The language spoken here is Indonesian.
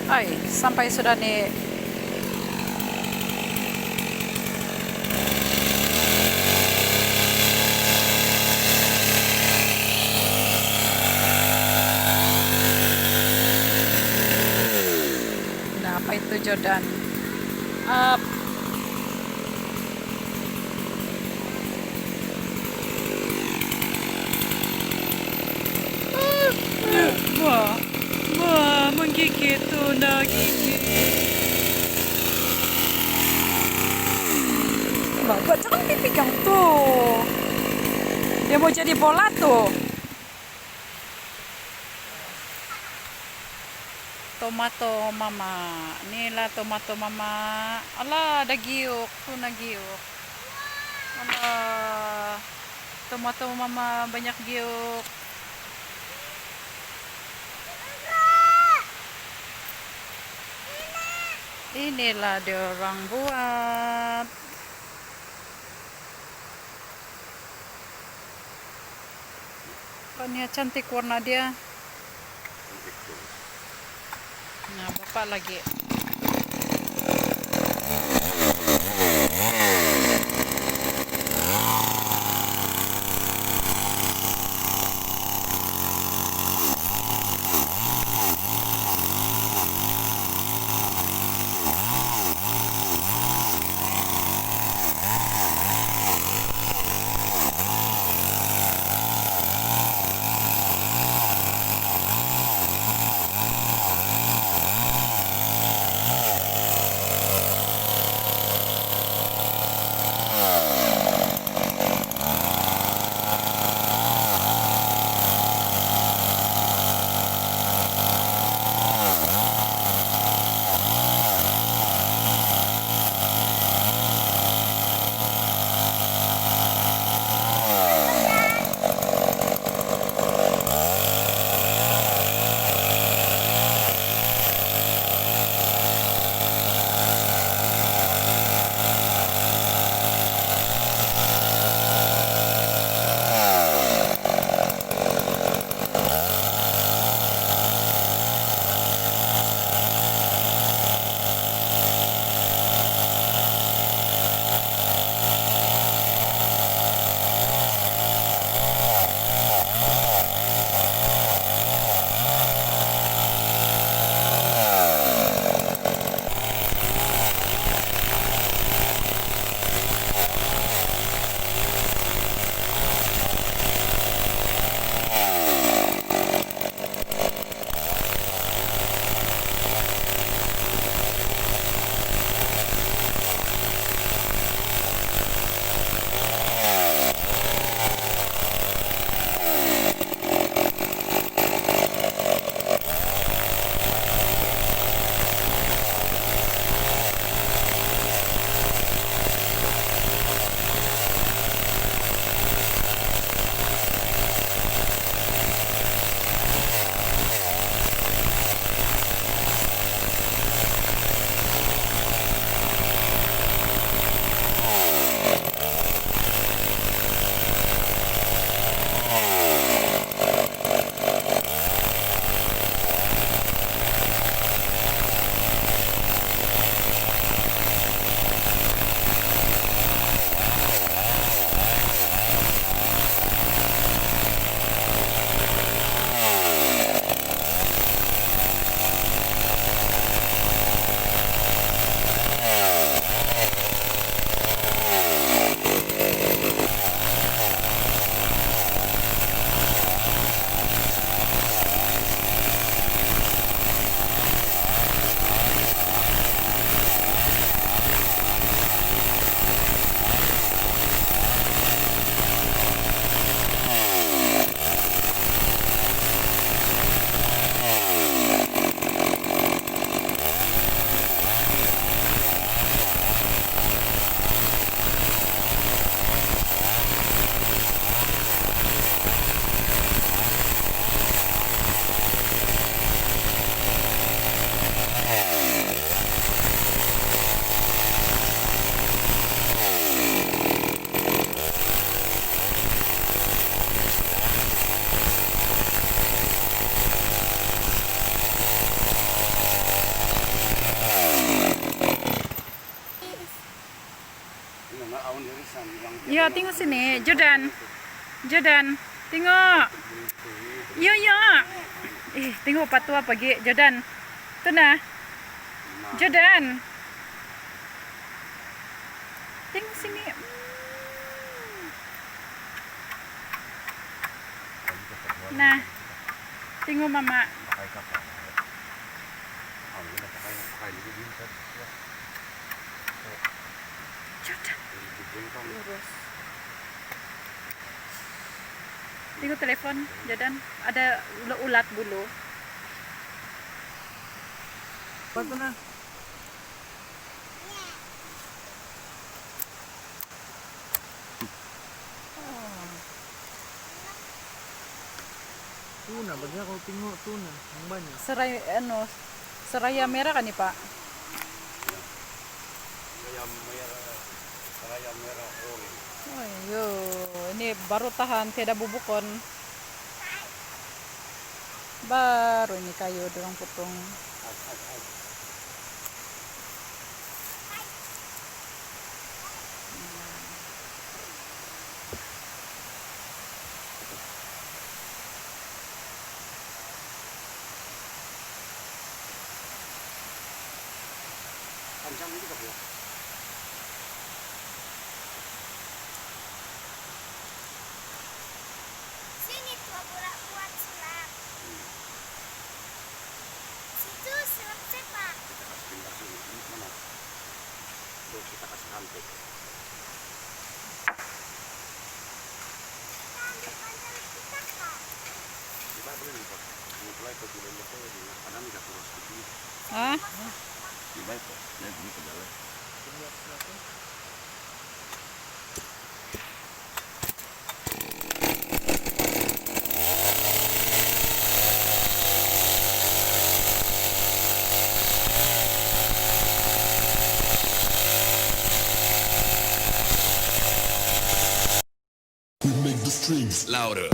Ay, sampai sudah nih. Nah, apa itu Jordan? Up. Wah, wah, menggigit tuh, nah gigit. Bapak jangan dipegang tuh. Dia mau jadi bola tuh. Tomato mama. Inilah tomato mama. Alah, ada giuk. Tuh na giuk. Alah. Tomato mama banyak giuk. Inilah dia orang buat. Kan ya cantik warna dia. Nah, bapak lagi. tengok sini. Jordan. Jordan, tengok. Ya, ya. Tengok patua pagi. Jordan. Tu nah. Jordan. Tengok sini. Nah. Tengok mama. Lurus. Tengok telepon, Jordan. Ada ulat bulu. Apa na? Tuna, bagya ko tingko tuna. Ang banyak. Seraya merah kan nih, Pak? Seraya merah ori. Oh, yo, ini baru tahan, tiada bubukon. Baru ini kayu dorong potong. Panjang itu kok ya? Sini tua bola buat sulap. Situ sulap sepak. Kita kasih pindah sini. Ini mana? Tuh kita kasih rantai. Panjang kita kak. Kita boleh nih Pak. Mulai ke bulan itu ada nih terus gitu. Ah, Baik Pak. Lihat ini ke jalan. We make the strings louder.